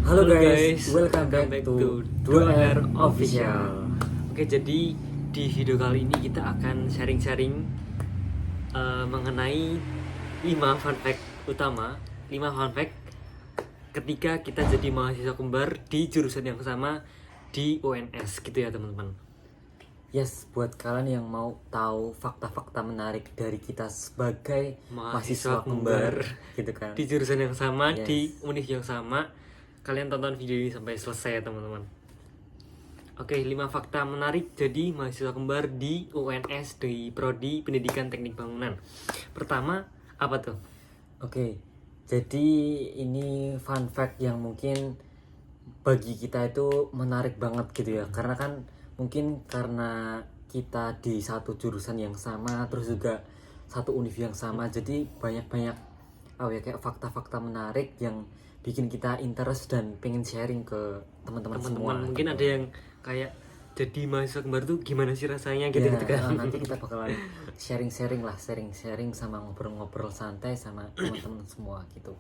Halo guys, welcome back to 2R Official. Oke, jadi di video kali ini kita akan sharing-sharing mengenai 5 fun fact utama, 5 fun fact ketika kita jadi mahasiswa kembar di jurusan yang sama di UNS gitu ya teman-teman. Yes, buat kalian yang mau tahu fakta-fakta menarik dari kita sebagai mahasiswa kembar gitu kan. Di jurusan yang sama, Yes. di univ yang sama. Kalian tonton video ini sampai selesai ya teman-teman. Oke, 5 fakta menarik jadi mahasiswa kembar di UNS di Prodi Pendidikan Teknik Bangunan. Pertama, apa tuh? Oke, jadi ini fun fact yang mungkin bagi kita itu menarik banget gitu ya. Karena kan mungkin karena kita di satu jurusan yang sama, terus juga satu univ yang sama, jadi banyak-banyak kayak fakta-fakta menarik yang bikin kita interest dan pengen sharing ke teman-teman semua. Mungkin ada yang kayak jadi mahasiswa kembar tuh gimana sih rasanya gitu Ya, kan. nanti kita bakalan sharing-sharing sama ngobrol-ngobrol santai sama teman-teman semua gitu.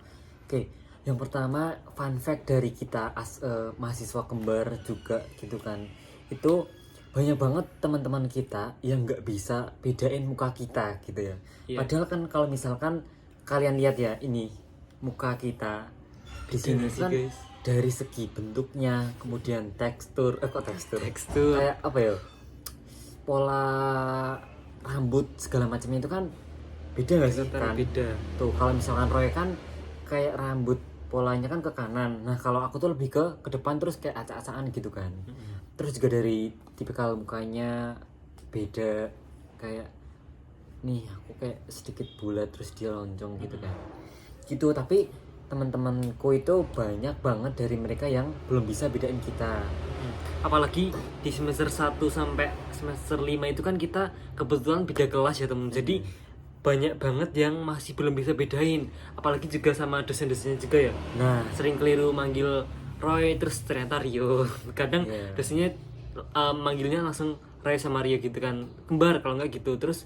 Oke, yang pertama fun fact dari kita mahasiswa kembar juga gitu kan. Itu banyak banget teman-teman kita yang nggak bisa bedain muka kita gitu ya. Iya. Padahal kan kalau misalkan kalian lihat ya ini muka kita di sini sih, kan guys. dari segi bentuknya, kemudian tekstur Tekstur. kayak apa ya, pola rambut segala macamnya itu kan beda nggak sih kan? Beda. Tuh kalau misalkan Roy kan kayak rambut polanya kan ke kanan, nah kalau aku tuh lebih ke depan terus kayak acak-acakan gitu kan. Terus juga dari tipikal mukanya beda, kayak nih aku kayak sedikit bulat terus dia lonjong gitu kan gitu. Tapi teman-temanku itu banyak banget dari mereka yang belum bisa bedain kita. Apalagi di semester 1 sampai semester 5 itu kan kita kebetulan beda kelas ya teman. Jadi banyak banget yang masih belum bisa bedain. Apalagi juga sama dosen-dosennya juga ya. Nah, Sering keliru manggil Roy terus ternyata Rio. Kadang Iya. dosennya manggilnya langsung Roy sama Rio gitu kan. Kembar kalau nggak gitu. Terus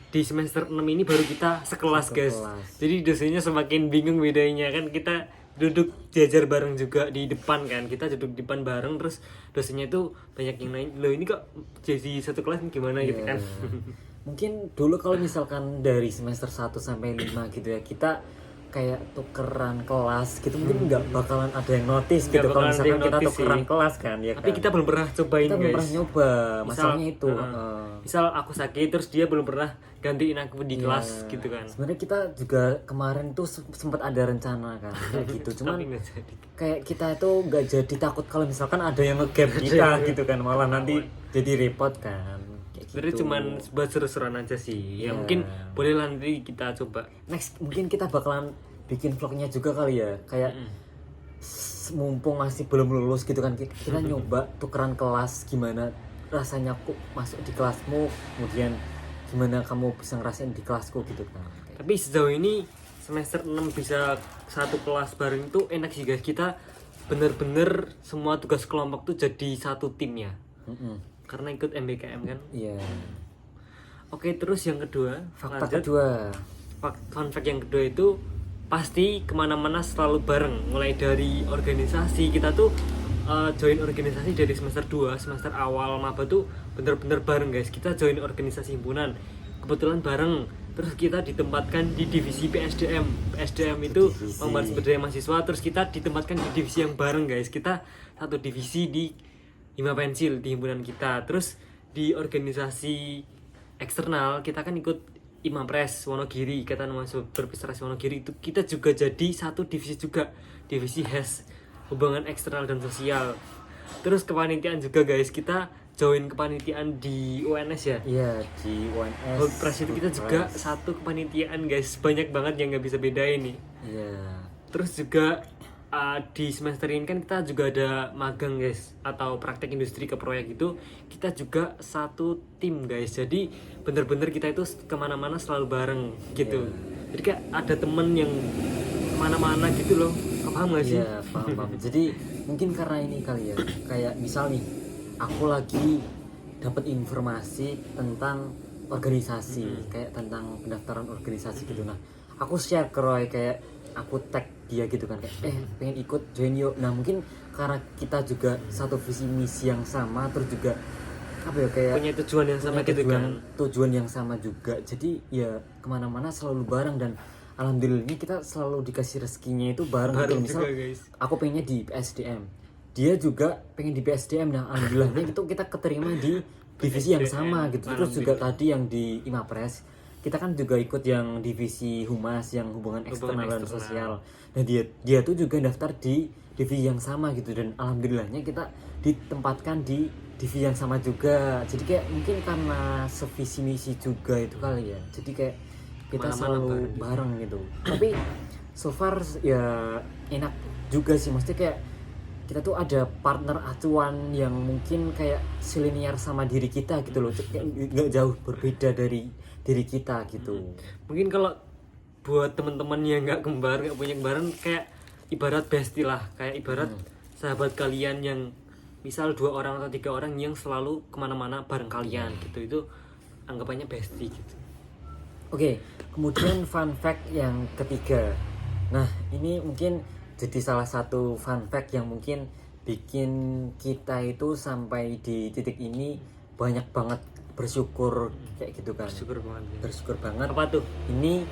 di semester 6 ini baru kita sekelas guys. Sekelas. Jadi dosennya semakin bingung bedanya kan. Kita duduk jajar bareng juga di depan kan. Kita duduk di depan bareng terus dosennya itu banyak yang nanya, "Loh ini kok jadi satu kelas gimana?" gitu Iya. kan. Mungkin dulu kalau misalkan dari semester 1 sampai 5 gitu ya, kita kayak tukeran kelas gitu mungkin nggak bakalan ada yang notice Nggak gitu kalau bakalan ada misalkan yang kita notice tukeran sih. kelas kan ya. Tapi kan? kita belum pernah cobain Kita belum guys. pernah nyoba masalahnya Misal- itu. Misal aku sakit terus dia belum pernah gantiin aku di Iya. kelas gitu kan. Sebenarnya kita juga kemarin tuh sempat ada rencana kan kayak gitu. Cuman Tapi nggak jadi. kayak kita itu nggak jadi takut kalau misalkan ada yang nge-gap kita gitu kan, malah nanti jadi repot kan. Kayak Sebenarnya gitu. cuman buat seru-seruan aja sih. Ya Iya. mungkin boleh lah nanti kita coba. Next mungkin kita bakalan bikin vlognya juga kali ya, kayak mumpung masih belum lulus gitu kan, kita nyoba tukeran kelas, gimana rasanya aku masuk di kelasmu, kemudian gimana kamu bisa ngerasain di kelasku gitu kan. Tapi sejauh ini semester 6 bisa satu kelas bareng itu enak sih guys. Kita bener-bener semua tugas kelompok tuh jadi satu tim ya. Karena ikut MBKM kan. Iya. Oke, terus yang kedua, Fakta lanjut. kedua. Fun fact yang kedua itu pasti kemana-mana selalu bareng. Mulai dari organisasi, kita tuh join organisasi dari semester 2, semester awal maba tuh bener-bener bareng guys. Kita join organisasi himpunan, kebetulan bareng. Terus kita ditempatkan di divisi PSDM. PSDM itu pengembangan sumber daya mahasiswa. Terus kita ditempatkan di divisi yang bareng guys. Kita satu divisi di Hima Pensil di himpunan kita. Terus di organisasi eksternal kita kan ikut Imapres Wonogiri, Ikatan Mahasiswa Berprestasi Wonogiri, itu kita juga jadi satu divisi juga, divisi HES, hubungan eksternal dan sosial. Terus kepanitiaan juga guys, kita join kepanitiaan di UNS ya. Iya, di UNS. Hotpress itu kita juga satu kepanitiaan guys, banyak banget yang nggak bisa bedain nih. Iya. Terus juga di semester ini kan kita juga ada magang guys, atau praktek industri ke proyek itu kita juga satu tim guys. Jadi bener-bener kita itu kemana-mana selalu bareng gitu. Jadi kayak ada temen yang kemana-mana gitu loh. Paham gak sih? Iya, paham. Jadi mungkin karena ini kali ya, kayak misal nih aku lagi dapat informasi tentang organisasi, kayak tentang pendaftaran organisasi gitu. Nah, aku share ke Roy kayak aku tag dia gitu kan kayak pengen ikut join yuk. Nah mungkin karena kita juga satu visi misi yang sama, terus juga apa ya kayak punya tujuan yang sama punya gitu kan. tujuan yang sama juga, jadi ya kemana-mana selalu bareng. Dan alhamdulillahnya kita selalu dikasih rezekinya itu bareng gitu. Misal juga, guys. aku pengennya di PSDM, dia juga pengen di PSDM, nah alhamdulillahnya itu kita keterima di divisi yang sama gitu. Terus juga tadi yang di Imapres kita kan juga ikut yang divisi humas yang hubungan eksternal dan sosial. Nah dia tuh juga daftar di divisi yang sama gitu, dan alhamdulillahnya kita ditempatkan di divisi yang sama juga. Jadi kayak mungkin karena sevisi misi juga itu kali ya, jadi kayak kita selalu bareng gitu. Tapi so far ya enak juga sih, maksudnya kayak kita tuh ada partner acuan yang mungkin kayak selinier sama diri kita gitu loh, kayak nggak jauh berbeda dari diri kita gitu. Mungkin kalau buat teman-teman yang nggak kembar, nggak punya kembaran, kayak ibarat bestie lah, kayak ibarat sahabat kalian yang misal 2 orang atau 3 orang yang selalu kemana-mana bareng kalian gitu, itu anggapannya bestie gitu. Oke, kemudian fun fact yang ketiga. Nah ini mungkin jadi salah satu fun fact yang mungkin bikin kita itu sampai di titik ini banyak banget bersyukur kayak gitu kan. Bersyukur banget. Apa tuh? Ini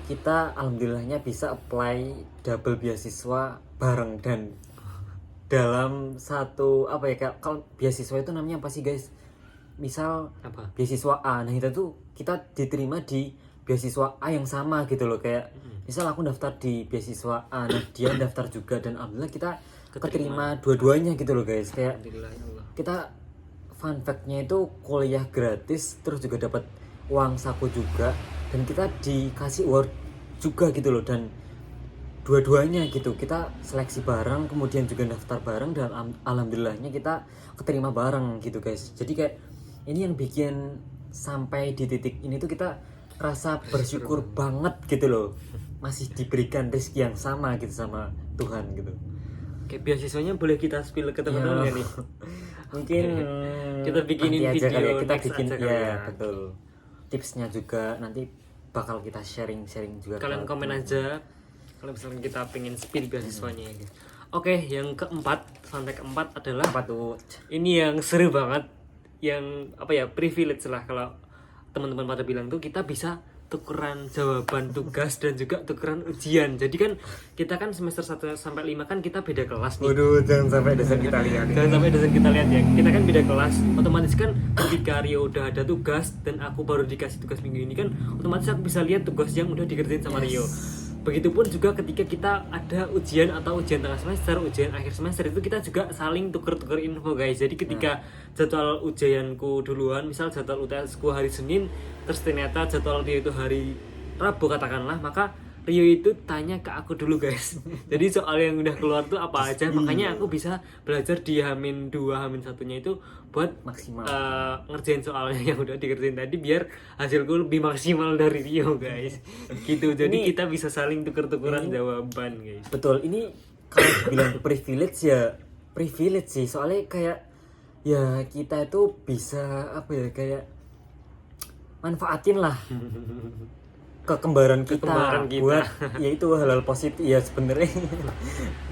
kita alhamdulillahnya bisa apply double beasiswa bareng, dan dalam satu apa ya, kayak kalau beasiswa itu namanya apa sih guys? Misal Apa? beasiswa A, nah itu tuh kita diterima di beasiswa A yang sama gitu loh. Kayak misal aku daftar di beasiswa A, nah dia daftar juga, dan alhamdulillah kita keterima dua-duanya gitu loh guys. Kayak Alhamdulillah ya Allah. kita fun fact-nya itu kuliah gratis, terus juga dapat uang saku juga, dan kita dikasih award juga gitu loh. Dan dua-duanya gitu kita seleksi bareng, kemudian juga daftar bareng, dan alhamdulillahnya kita keterima bareng gitu guys. Jadi kayak ini yang bikin sampai di titik ini tuh kita rasa bersyukur banget gitu loh, masih diberikan rezeki yang sama gitu sama Tuhan gitu. Kayak beasiswanya boleh kita spill ke teman-teman ya nih. Mungkin Kita bikinin nanti aja video kali ya, kita next bikin aja kali ya ya. betul. Tipsnya juga nanti bakal kita sharing juga. Kalian ke komen teman-teman. aja kalau misalnya kita pengen spill beasiswanya ya guys. Oke, yang keempat, fun fact keempat adalah Apa tuh? ini yang seru banget, yang apa ya, privilege lah kalau teman-teman pada bilang tuh, kita bisa tukeran jawaban tugas dan juga tukeran ujian. Jadi kan kita kan semester 1 sampai 5 kan kita beda kelas nih. Waduh, jangan sampai dosen kita lihat. Jangan sampai dosen kita lihat ya. Kita kan beda kelas. Otomatis kan ketika Rio udah ada tugas dan aku baru dikasih tugas minggu ini kan, otomatis aku bisa lihat tugas yang udah dikerjain sama Rio. Begitupun juga ketika kita ada ujian atau ujian tengah semester, ujian akhir semester, itu kita juga saling tuker-tuker info guys. Jadi ketika jadwal ujianku duluan, misal jadwal UTS ku hari Senin, terus ternyata jadwal Rio itu hari Rabu katakanlah, maka Rio itu tanya ke aku dulu guys. Jadi soal yang udah keluar tuh apa aja, makanya aku bisa belajar di H-2, H-1-nya itu buat Maksimal. ngerjain soalnya yang udah dikerjain tadi, biar hasilku lebih maksimal dari Rio guys. Gitu. Jadi kita bisa saling tuker-tukeran jawaban guys. Betul, ini kalau bilang privilege ya privilege sih, soalnya kayak ya kita itu bisa apa ya, kayak manfaatin lah kekembaran kita buat ya itu hal-hal positif ya sebenarnya.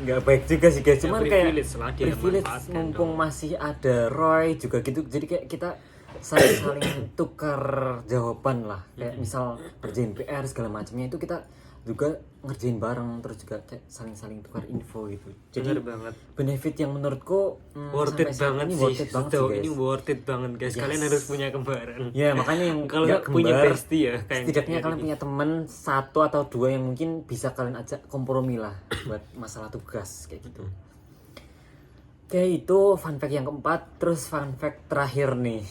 Nggak baik juga sih guys, cuman kayak privilege lah, dia privilege manfaatkan mumpung masih ada Roy juga gitu, jadi kayak kita saling tukar jawaban lah, kayak misal kerjain PR segala macamnya itu kita juga ngerjain bareng, terus juga kayak saling tukar info gitu. Jadi Bener banget. benefit yang menurutku Worth sampai it saat banget ini sih. worth it banget sih Sejauh guys. ini worth it banget guys. Kalian harus punya kembaran. Ya makanya yang Kalau nggak punya kembar, bestie ya kayak setidaknya kalian punya temen 1 atau 2 yang mungkin bisa kalian ajak kompromi lah buat masalah tugas kayak gitu. Oke, itu fun fact yang keempat. Terus fun fact terakhir nih.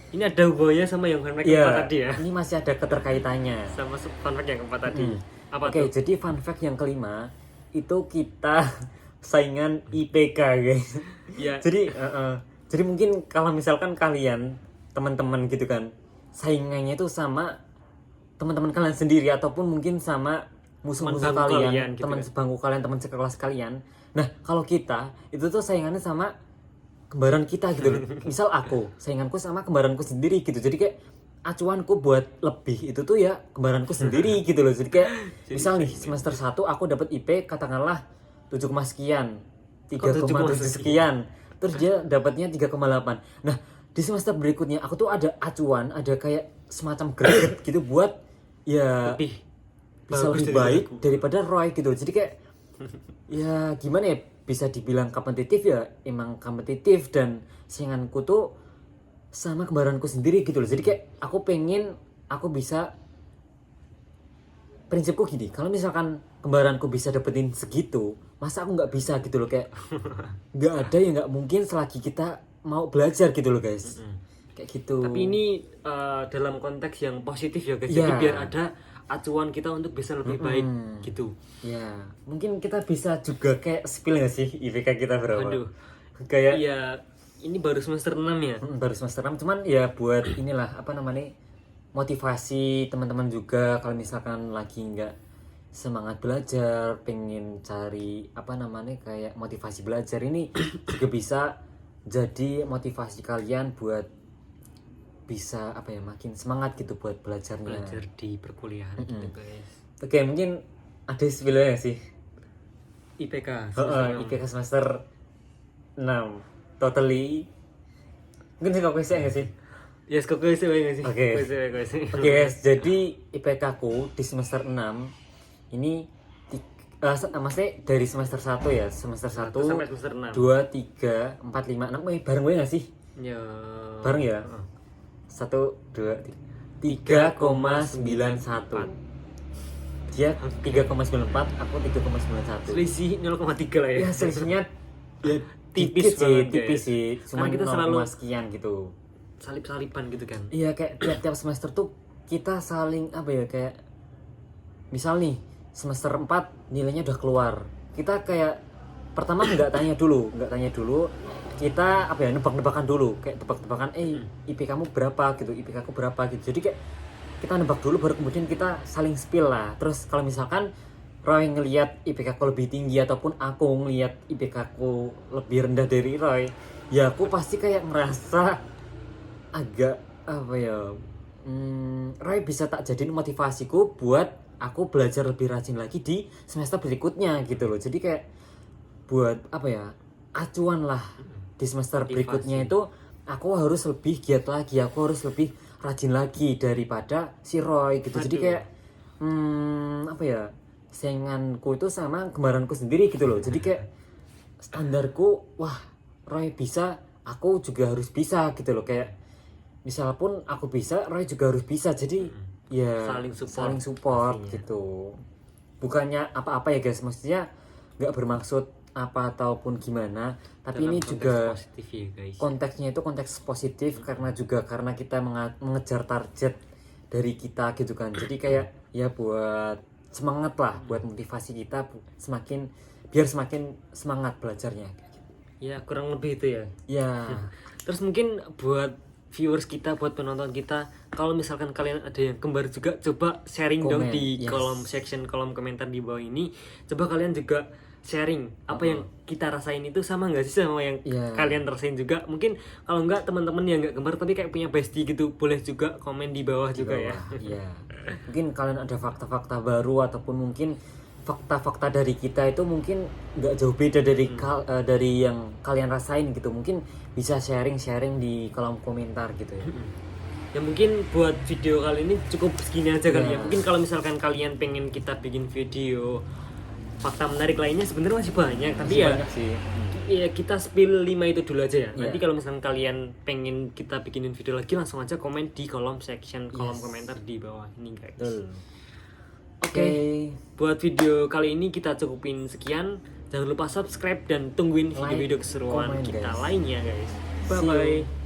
Ini ada hubungannya sama yang fun fact Iya, keempat tadi ya. ini masih ada keterkaitannya. Sama fun fact yang keempat tadi. Apa Oke, tuh? jadi fun fact yang kelima itu kita saingan IPK guys. Ya. Jadi mungkin kalau misalkan kalian teman-teman gitu kan, saingannya itu sama teman-teman kalian sendiri ataupun mungkin sama musuh-musuh Teman bangku kalian, kalian gitu teman ya. sebangku kalian, teman sekelas kalian. Nah, kalau kita itu tuh saingannya sama kembaran kita gitu loh. Misal aku, sainganku sama kembaranku sendiri gitu. Jadi kayak acuanku buat lebih itu tuh ya kembaranku sendiri gitu loh. Jadi kayak misal nih semester 1 aku dapat IP katakanlah 7, sekian, 3,7 sekian. Terus dia dapatnya 3,8. Nah, di semester berikutnya aku tuh ada acuan, ada kayak semacam greget gitu buat ya Lebih bisa bagus lebih dari baik aku. daripada Roy gitu. Jadi kayak ya gimana ya, bisa dibilang kompetitif ya emang kompetitif, dan sainganku tuh sama kembaranku sendiri gitu loh. Jadi kayak aku pengen aku bisa, prinsipku gini, kalau misalkan kembaranku bisa dapetin segitu, masa aku nggak bisa gitu loh. Kayak nggak ada ya, nggak mungkin selagi kita mau belajar gitu loh guys. Kayak gitu. Tapi ini dalam konteks yang positif ya guys. Ya. Jadi biar ada acuan kita untuk bisa lebih baik gitu. Ya mungkin kita bisa juga kayak spill nggak sih IPK kita berapa. Aduh. Kayak Iya, ini baru semester 6 ya. baru semester 6, cuman ya buat inilah apa namanya, motivasi teman-teman juga kalau misalkan lagi nggak semangat belajar, pengen cari apa namanya kayak motivasi belajar, ini juga bisa jadi motivasi kalian buat bisa apa ya, makin semangat gitu buat belajarnya. Belajar di perkuliahan gitu guys. Oke, mungkin ada spill-nya sih. IPK IPK semester 6 totally mungkin sih kok nggak sih? ya kok gue sih nggak sih? Oke. Oke guys, jadi IPK ku di semester 6 ini maksudnya dari semester 1 ya, semester 1 sampai semester 6. 2, 3, 4, 5, 6, bareng gue gak sih? Ya. Bareng ya? 1, 2, 3, 3,91. Dia 3,94, aku 3,91. Selisih 0,3 lah ya. Ya selisihnya ya Tipis tipis sih, banget, tipis guys. sih. Cuma Kan kita 0, selalu sekian gitu. salip-salipan gitu kan. Iya, kayak tiap semester tuh kita saling apa ya, kayak misal nih semester 4 nilainya udah keluar, kita kayak pertama nggak tanya dulu, kita apa ya, nebak-nebakan dulu, kayak tebak-tebakan IP kamu berapa gitu, IP aku berapa gitu. Jadi kayak kita nebak dulu baru kemudian kita saling spill lah. Terus kalau misalkan Roy ngelihat IPK aku lebih tinggi ataupun aku ngelihat IPK aku lebih rendah dari Roy, ya aku pasti kayak merasa agak apa ya, Roy bisa tak jadiin motivasiku buat aku belajar lebih rajin lagi di semester berikutnya gitu loh. Jadi kayak buat apa ya, acuan lah di semester berikutnya itu aku harus lebih giat lagi, aku harus lebih rajin lagi daripada si Roy gitu. Jadi kayak apa ya, sainganku itu sama kembaranku sendiri gitu loh. Jadi kayak standarku, wah Roy bisa, aku juga harus bisa gitu loh. Kayak misal pun aku bisa, Roy juga harus bisa. Jadi ya saling support gitu. Bukannya apa-apa ya guys, maksudnya nggak bermaksud apa ataupun gimana, tapi Dalam ini juga positif ya guys. konteksnya itu konteks positif karena kita mengejar target dari kita gitu kan. Jadi kayak ya buat semangat lah, buat motivasi kita biar semakin semangat belajarnya. Ya kurang lebih itu ya. Ya. Terus mungkin buat viewers kita, buat penonton kita, kalau misalkan kalian ada yang kembar juga, coba sharing dong Komen, di yes. kolom komentar di bawah ini. Coba kalian juga sharing apa yang kita rasain itu sama nggak sih sama yang kalian rasain juga. Mungkin kalau nggak teman-teman yang nggak kembar tapi kayak punya bestie gitu, boleh juga komen di bawah juga ya. Iya. Mungkin kalian ada fakta-fakta baru ataupun mungkin fakta-fakta dari kita itu mungkin nggak jauh beda dari yang kalian rasain gitu. Mungkin bisa sharing di kolom komentar gitu ya. Ya mungkin buat video kali ini cukup segini aja kali ya. Mungkin kalau misalkan kalian pengen kita bikin video fakta menarik lainnya sebenarnya masih banyak, tapi ya banyak sih. Iya, kita spill 5 itu dulu aja ya. Nanti Yeah. kalau misalkan kalian pengen kita bikinin video lagi, langsung aja komen di kolom komentar di bawah ini guys. Oke. Buat video kali ini kita cukupin sekian. Jangan lupa subscribe dan tungguin video-video keseruan comment, kita guys. lainnya guys. See you. Bye bye.